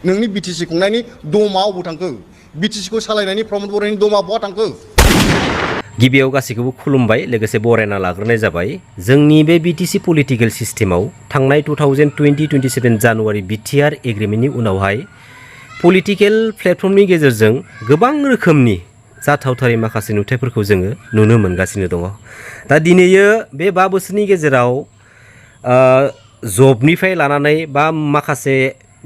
नोंनि BTC खुंनायनि दमा अबाव थांखो BTC खौ सालायनायनि प्रमद बर'नि दमा बहा थांखो गिबियाव गासैखौबो खुलुमबाय लोगोसे बरायना लाग्रोनाय जाबाय जोंनि बे BTC पलिटिकल सिस्टेमाव थांनाय 2020-27 जानुवारि BTR एग्रिमेन्टनि उनावहाय पलिटिकल प्लेटफर्मनि गेजेरजों गोबां रोखोमनि जाथावथारै माखासे नुथायफोरखौ जोङो नुनो मोनगासिनो दङ दा दिनैयो बे 5 बोसोरनि गेजेराव जबनिफ्राय लानानै बा माखासे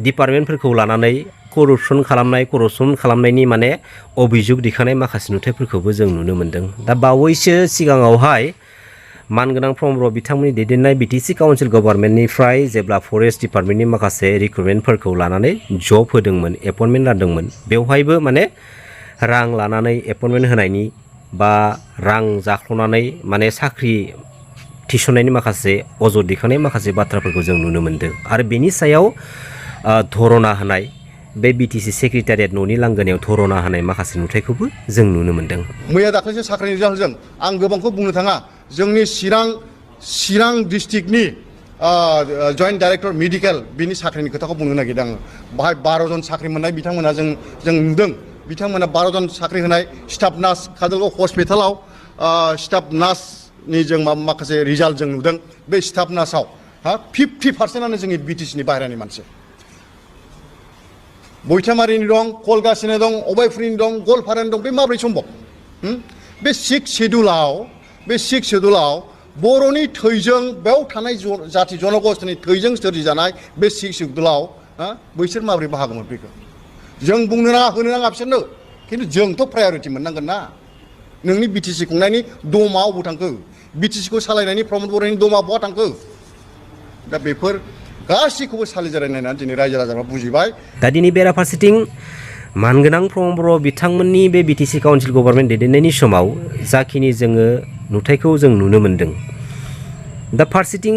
डिपार्टमेन्टफोरखौ लानानै करपसन खालामनायनि माने अभियोग दिखांनाय माखासे नुथायफोरखौबो जों नुनो मोनदों दा बावैसो सिगाङावहाय मानगोनां प्रमद बिथांमोननि दैदेननाय BTC काउन्सिल गभर्नमेन्टनिफ्राय जेब्ला फरेस्ट डिपार्टमेन्टनि माखासे रिक्रुटमेन्टफोरखौ लानानै जब होदोंमोन एपइन्टमेन्ट लादोंमोन बेवहायबो माने रां लानानै एपइन्टमेन्ट होनायनि बा रां जाख्ल'नानै माने साख्रि थिसननायनि माखासे अजद दिखांनाय माखासे बाथ्राफोरखौ जों नुनो मोनदों आरो बेनि सायाव धरना होनाय बे BTC सेक्रेटारियेट न'नि लांगोनायाव धरना होनाय माखासे नुथायखौबो जों नुनो मोनदों मैया दाख्लैसो साख्रिनि रिजाल्टजों आं गोबांखौ बुंनो थाङा जोंनि चिरां डिस्ट्रिक्टनि जइन्ट डाइरेक्टर मेडिकेल बिनि साख्रिनि खोथाखौ बुंनो नागिरदों आङो बाहाय 12 जन साख्रि मोननाय बिथांमोना जों नुदों बिथांमोना 12 जन साख्रि होनाय स्टाफ नार्स काजलगाव हस्पिटालाव स्टाफ नार्सनि जों माखासे रिजाल्ट जों नुदों बे स्टाफ नार्सआव 50%आनो जोंनि BTC नि बाहेरानि मानसि बयथामारिनि दं कलगासिनो दं अबायफुरिनि दं गलपारानि दं बे माब्रै सम्भब बे 6 शेड्युलाव बर'नि थैजों बेयाव थानाय जाति जनगोष्ठीनि थैजों सोरजिजानाय बे 6 शेड्युलाव बैसोर माब्रै बाहागो मोनफैखो जों बुंनो नाङा होनो नाङा बिसोरनो खिन्थु जोंथ' प्रायरिटि मोननांगोन ना नोंनि BTC खुंनायनि दमा अबाव थांखो BTC खौ सालायनायनि प्रमद बर'नि दमा बहा थांखो दा बेफोर गासैखौबो सालिजारायनायनानै दिनै रायजो राजाफ्रा बुजिबाय दा दिनै बेराफारसेथिं मानगोनां प्रमद बर' बिथांमोननि बे BTC काउन्सिल गभर्नमेन्ट दैदेननायनि समाव जाखिनि जोङो नुथायखौ जों नुनो मोनदों दा फारसेथिं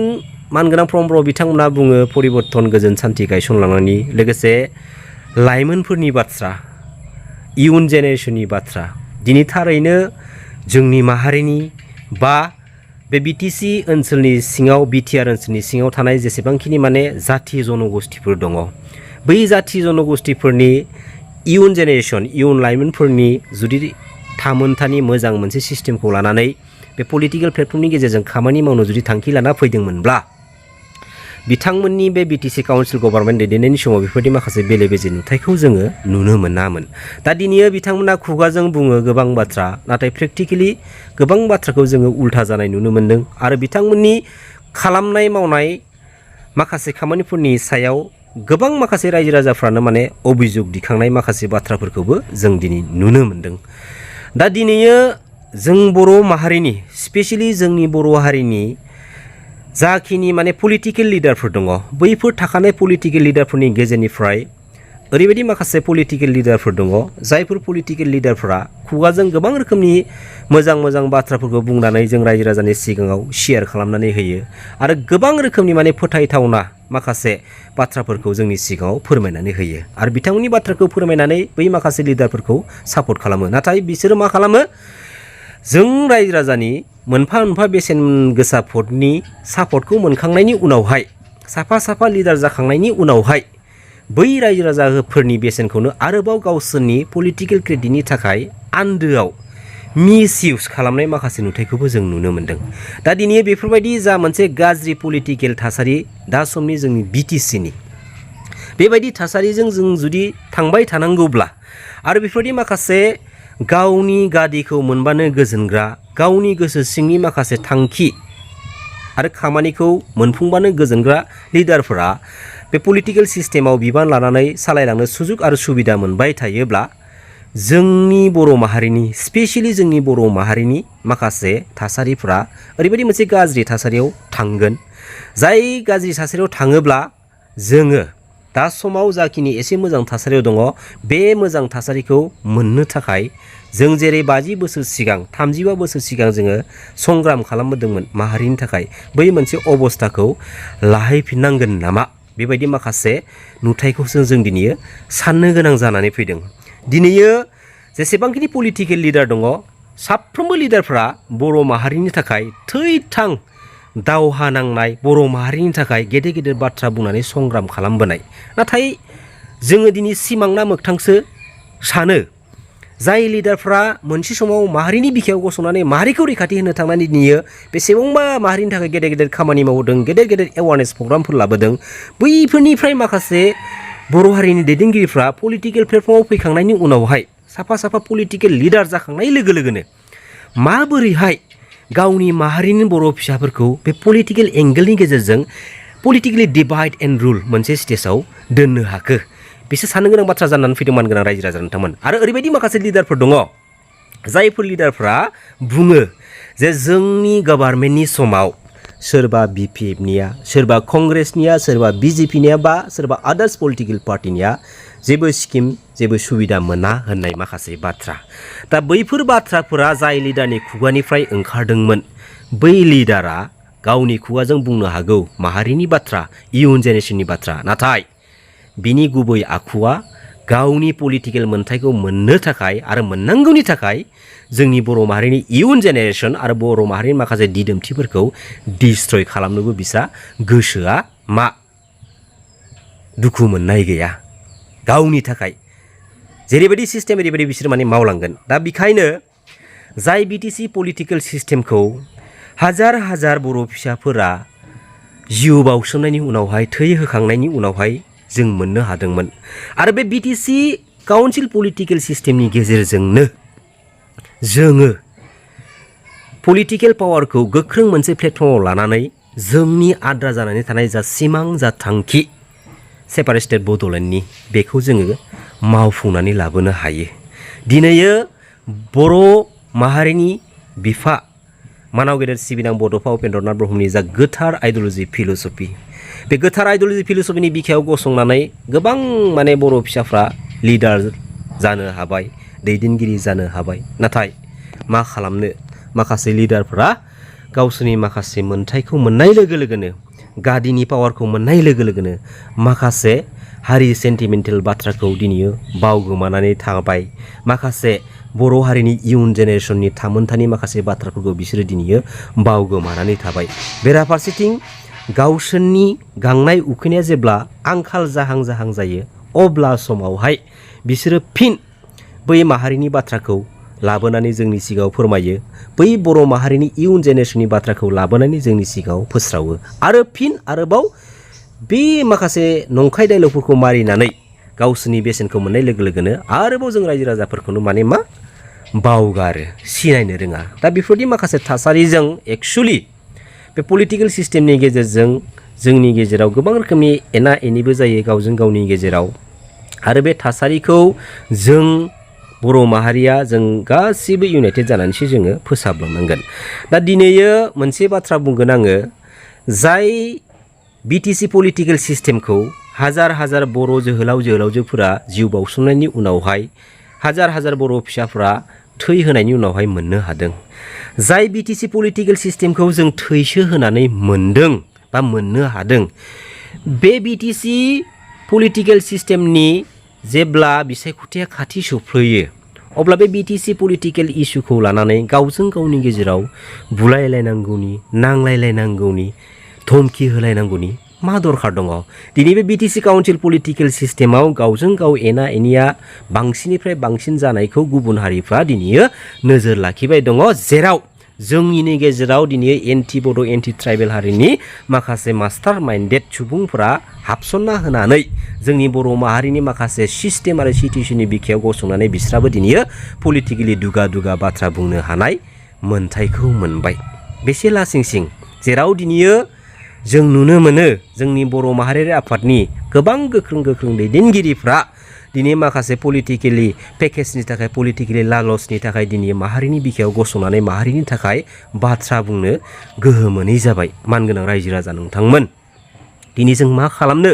मानगोनां प्रमद बर' बिथांमोना बुङो परिबर्तन गोजोन सान्थि गायसनलांनायनि लोगोसे लाइमोनफोरनि बाथ्रा इयुन जेनेरेसननि बाथ्रा दिनै थारैनो जोंनि माहारिनि बा बे BTC ओनसोलनि सिङाव BTR ओनसोलनि सिङाव थानाय जेसेबांखिनि माने जाथि जनगोष्ठीफोर दङ बै जाथि जनगोष्ठीफोरनि इयुन जेनेरेसन इयुन लाइमोनफोरनि जुदि थामोनथानि मोजां मोनसे सिस्टेमखौ लानानै बे पलिटिकल प्लेटफर्मनि गेजेरजों खामानि मावनो जुदि थांखि लाना फैदोंमोनब्ला बिथांमोननि बे BTC काउन्सिल गभर्नमेन्ट दैदेननायनि समाव बेफोरबायदि माखासे बेले बेजे नुथायखौ जोङो नुनो मोनामोन दा दिनैयो बिथांमोना खुगाजों बुङो गोबां बाथ्रा नाथाय प्रेक्टिकेलि गोबां बाथ्राखौ जोङो उल्था जानाय नुनो मोनदों आरो बिथांमोननि खालामनाय मावनाय माखासे खामानिफोरनि सायाव गोबां माखासे रायजो राजाफ्रानो माने अभियोग दिखांनाय माखासे बाथ्राफोरखौबो जों दिनै नुनो मोनदों दा दिनैयो जों बर' माहारिनि स्पेशली जोंनि बर' हारिनि जाखिनि माने पलिटिकल लिडारफोर दङ बैफोर थाखानाय पलिटिकल लिडारफोरनि गेजेरनिफ्राय ओरैबायदि माखासे पलिटिकल लिडारफोर दङ जायफोर पलिटिकल लिडारफोरा खुगाजों गोबां रोखोमनि मोजां बाथ्राफोरखौ बुंनानै जों रायजो राजानि सिगाङाव शेयार खालामनानै होयो आरो गोबां रोखोमनि माने फोथायथावना माखासे बाथ्राफोरखौ जोंनि सिगाङाव फोरमायनानै होयो आरो बिथांमोननि बाथ्राखौ फोरमायनानै बै माखासे लिडारफोरखौ सापर्ट खालामो नाथाय बिसोरो मा खालामो जों रायजो राजानि मोनफा मोनफा बेसेन गोसा भटनि सापर्टखौ मोनखांनायनि उनावहाय साफा लिडार जाखांनायनि उनावहाय बै रायजो राजाफोरनि बेसेनखौनो आरोबाव गावसोरनि पलिटिकल क्रेडिटनि थाखाय आन्दोआव मिसइउज खालामनाय माखासे नुथायखौबो जों नुनो मोनदों दा दिनै बेफोरबायदि जा मोनसे गाज्रि पलिटिकल थासारि दा समनि जोंनि BTC नि बेबायदि थासारिजों जों जुदि थांबाय थानांगौब्ला आरो बेफोरबायदि माखासे गावनि गादिखौ मोनबानो गोजोनग्रा गावनि गोसो सिंनि माखासे थांखि आरो खामानिखौ मोनफुंबानो गोजोनग्रा लिडारफोरा बे पलिटिकल सिस्टेमाव बिबान लानानै सालायलांनो सुजुग आरो सुबिदा मोनबाय थायोब्ला जोंनि बर' माहारिनि स्पेशली जोंनि बर' माहारिनि माखासे थासारिफोरा ओरैबायदि मोनसे गाज्रि थासारियाव थांगोन जाय गाज्रि थासारियाव थाङोब्ला जोङो दा समाव जाखिनि एसे मोजां थासारियाव दङ बे मोजां थासारिखौ मोननो थाखाय जों जेरै 50 बोसोर सिगां 35 बोसोर सिगां जोङो संग्राम खालामबोदोंमोन माहारिनि थाखाय बै मोनसे अबस्थाखौ लाहैफिननांगोन नामा बेबायदि माखासे नुथायखौसो जों दिनै साननो गोनां जानानै फैदों दिनैयो जेसेबांखिनि पलिटिकल लिडार दङ साफ्रोमबो लिडारफ्रा बर' माहारिनि थाखाय थै-थां दावहा नांनाय बर' माहारिनि थाखाय गेदेर बाथ्रा बुंनानै संग्राम खालामबोनाय नाथाय जोङो दिनै सिमांना मोगथांसो सानो जाय लिडारफ्रा मोनसे समाव माहारिनि बिखायाव गसंनानै माहारिखौ रैखाथि होनो थांनानै दिनैयो बेसेबांबा माहारिनि थाखाय गेदेर गेदेर खामानि मावदों गेदेर गेदेर एवारनेस प्रग्रामफोर लाबोदों बैफोरनिफ्राय माखासे बर' हारिनि दैदेनगिरिफ्रा पलिटिकेल प्लेटफर्माव फैखांनायनि उनावहाय साफा साफा पलिटिकेल लिडार जाखांनाय लोगो लोगोनो माबोरैहाय गावनि माहारिनि बर' फिसाफोरखौ बे पलिटिकेल एंगेलनि गेजेरजों पलिटिकेलि डिभाइड एन्ड रुल मोनसे स्टेजाव दोननो हाखो बिसोर साननो गोनां बाथ्रा जानानै फैदों मान गोनां रायजो राजा नोंथांमोन आरो ओरैबायदि माखासे लिडारफोर दङ जायफोर लिडारफ्रा बुङो जे जोंनि गभर्नमेन्टनि समाव सोरबा BPFनिया सोरबा कंग्रेसनिया सोरबा BJPनिया बा सोरबा आदार्स पलिटिकेल पार्टिनिया जेबो स्किम जेबो सुबिदा मोना होननाय माखासे बाथ्रा दा बैफोर बाथ्राफोरा जाय लिडारनि खुगानिफ्राय ओंखारदोंमोन बै लिडारा गावनि खुगाजों बुंनो हागौ माहारिनि बाथ्रा इयुन जेनेरेशननि बाथ्रा नाथाय बिनि गुबै आखुवा गावनि पलिटिकेल मोन्थायखौ मोननो थाखाय आरो मोननांगौनि थाखाय जोंनि बर' माहारिनि इयुन जेनेरेशन आरो बर' माहारिनि माखासे दिदोमथिफोरखौ डिस्ट्रय खालामनोबो बिसा गोसोआ मा दुखु मोननाय गैया गावनि थाखाय जेरैबायदि सिस्टेम ओरैबायदि बिसोर माने मावलांगोन दा बेखायनो जाय BTC पलिटिकेल सिस्टेमखौ हाजार हाजार बर' फिसाफोरा जिउ बाउसोमनायनि उनावहाय थै होखांनायनि उनावहाय जों मोननो हादोंमोन आरो बे BTC काउन्सिल पलिटिकेल सिस्टेमनि गेजेरजोंनो जोङो पलिटिकेल पावारखौ गोख्रों मोनसे प्लेटफर्माव लानानै जोंनि आद्रा जानानै थानाय जा सिमां जा थांखि सेपारेट स्टेट बड'लेण्डनि बेखौ जोङो मावफुंनानै लाबोनो हायो दिनैयो बर' माहारिनि बिफा मानाव गेदेर सिबिनां बड'फा उपेन्द्रनाथ ब्रह्मनि जा गोथार आइडिय'लजि फिल'सफि बे गोथार आइडिय'लजि फिल'सफिनि बिखायाव गसंनानै गोबां माने बर' फिसाफ्रा लिडार जानो हाबाय दैदेनगिरि जानो हाबाय नाथाय मा खालामनो माखासे लिडारफोरा गावसोरनि माखासे मोन्थायखौ मोननाय लोगो लोगोनो गादिनि पावारखौ मोननाय लोगो लोगोनो माखासे हारि सेन्टिमेन्टेल बाथ्राखौ दिनैयो बावगोमानानै थाबाय माखासे बर' हारिनि इयुन जेनेरेशननि थामोन्थानि माखासे बाथ्राफोरखौ बिसोरो दिनैयो बावगोमानानै थाबाय बेराफारसेथिं गावसोरनि गांनाय उखैनाया जेब्ला आंखाल जाहां जाहां जायो अब्ला समावहाय बिसोरो फिन बै माहारिनि बाथ्राखौ लाबोनानै जोंनि सिगाङाव फोरमायो बै बर' माहारिनि इयुन जेनेरेशननि बाथ्राखौ लाबोनानै जोंनि सिगाङाव फोस्रावो आरो फिन आरोबाव बे माखासे नंखाय डायलगफोरखौ मारिनानै गावसोरनि बेसेनखौ मोननाय लोगो लोगोनो आरोबाव जों रायजो राजाफोरखौनो माने मा बावगारो सिनायनो रोङा दा बेफोरनि माखासे थासारिजों एक्चुअलि बे पलिटिकेल सिस्टेमनि गेजेरजों जोंनि गेजेराव गोबां रोखोमनि एना एनिबो जायो गावजों गावनि गेजेराव आरो बे थासारिखौ जों बर' माहारिया जों गासिबो इउनाइटेड जानानैसो जोङो फोसाबलांनांगोन दा दिनैयो मोनसे बाथ्रा बुंगोन आङो जाय BTC पलिटिकेल सिस्टेमखौ हाजार हाजार बर' जोहोलाव जोहोलावजोफोरा जिउ बाउसोमनायनि उनावहाय हाजार हाजार बर' फिसाफ्रा थै होनायनि उनावहाय मोननो हादों जाय BTC पलिटिकेल सिस्टेमखौ जों थैसो होनानै मोनदों बा मोननो हादों बे BTC पलिटिकेल सिस्टेमनि जेब्ला बिसायख'थिया खाथि सौफैयो अब्ला बे BTC पलिटिकेल इस्युखौ लानानै गावजों गावनि गेजेराव बुलायलायनांगौनि नांलायलायनांगौनि धमखि होलायनांगौनि मा दरखार दङ दिनै बे BTC काउन्सिल पलिटिकेल सिस्टेमाव गावजों गाव एना एनिया बांसिननिफ्राय बांसिन जानायखौ गुबुन हारिफ्रा दिनैयो नोजोर लाखिबाय दङ जेराव जोंनिनो गेजेराव दिनै एन्टि बड' एन्टि ट्राइबेल हारिनि माखासे मास्टार माइन्डेड सुबुंफोरा हाबसनना होनानै जोंनि बर' माहारिनि माखासे सिस्टेम आरो सिटुएसननि बिखायाव गसंनानै बिस्राबो दिनैयो पलिटिकेलि दुगा दुगा बाथ्रा बुंनो हानाय मोन्थायखौ मोनबाय बेसे लासिंसिं जेराव दिनैयो जों नुनो मोनो जोंनि बर' माहारियारि आफादनि गोबां गोख्रों गोख्रों दैदेनगिरिफ्रा दिनै माखासे पलिटिकेलि पेकेजनि थाखाय पलिटिकेलि लालसनि थाखाय दिनै माहारिनि बिखायाव गसंनानै माहारिनि थाखाय बाथ्रा बुंनो गोहो मोनै जाबाय मानगोनां रायजो राजा नोंथांमोन दिनै जों मा खालामनो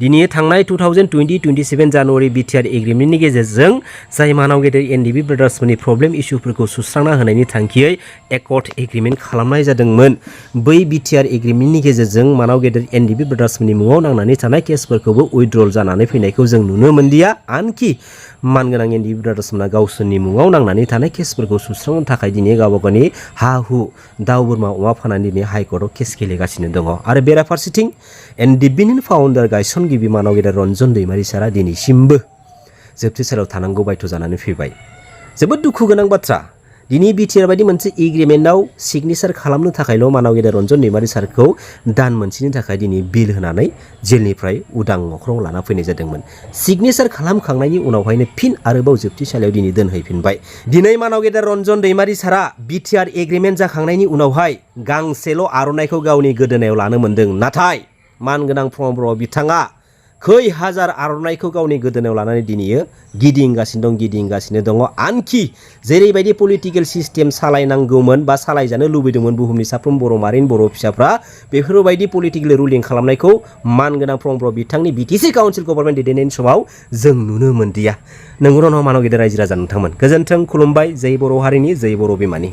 दिनै थांनाय 2020-27 जानुवारि BTR एग्रिमेन्टनि गेजेरजों जाय मानाव गेदेर NDB ब्रादार्सफोरनि प्रब्लेम इस्युफोरखौ सुस्रांना होनायनि थांखियै एकर्ड एग्रिमेन्ट खालामनाय जादोंमोन बै BTR एग्रिमेन्टनि गेजेरजों मानाव गेदेर NDB ब्रादार्सफोरनि मुङाव नांनानै थानाय केसफोरखौबो उइथड्रल जानानै फैनायखौ जों नुनो मोनदिया आनखि मानगोनां NDB ब्रादार्सफोरा गावसोरनि मुङाव नांनानै थानाय केसफोरखौ सुस्रांनो थाखाय दिनै गावबा गावनि हा हु दाउ बोरमा अमा फाननानै दिनै हाइकर्टआव केस गेलेगासिनो दङ आरो बेराफारसेथिं एनडिबिनि फाउन्डार गायसनगिरि मानाव गेदेर रन्जन दैमारि सारा दिनैसिमबो जोबथेसालियाव थानांगौ बायथ' जानानै फैबाय जोबोद दुखु गोनां बाथ्रा दिनै बिटिआर बायदि मोनसे एग्रिमेन्टआव सिगनेचार खालामनो थाखायल' मानाव गेदेर रन्जन दैमारि सारखौ दान मोनसेनि थाखाय दिनै बिल होनानै जेलनिफ्राय उदां अख्राङाव लाना फैनाय जादोंमोन सिगनेचार खालामखांनायनि उनावहायनो फिन आरोबाव जोबथेसालियाव दिनै दोनहैफिनबाय दिनै मानाव गेदेर रन्जन दैमारि सारा बिटिआर एग्रिमेन्ट जाखांनायनि उनावहाय गांसेल' आर'नाइखौ गावनि गोदोनायाव लानो मोन्दों नाथाय मानगोनां प्रमद बर' बिथाङा खै हाजार आर'नाइखौ गावनि गोदोनायाव लानानै दिनैयो गिदिंगासिनो दङ आनखि जेरैबायदि पलिटिकेल सिस्टेम सालायनांगौमोन बा सालायजानो लुबैदोंमोन बुहुमनि साफ्रोम बर' माहारिनि बर' फिसाफ्रा बेफोरबायदि पलिटिकेल रुलिं खालामनायखौ मानगोनां प्रमद बर' बिथांनि बिटिसि काउन्सिल गभर्नमेन्ट दैदेननायनि समाव जों नुनो मोनदिया नंगौना नङा मानव गेदेर रायजो राजा नोंथांमोन गोजोन्थों खुलुमबाय जै बर' हारिनि जै बर' बिमानि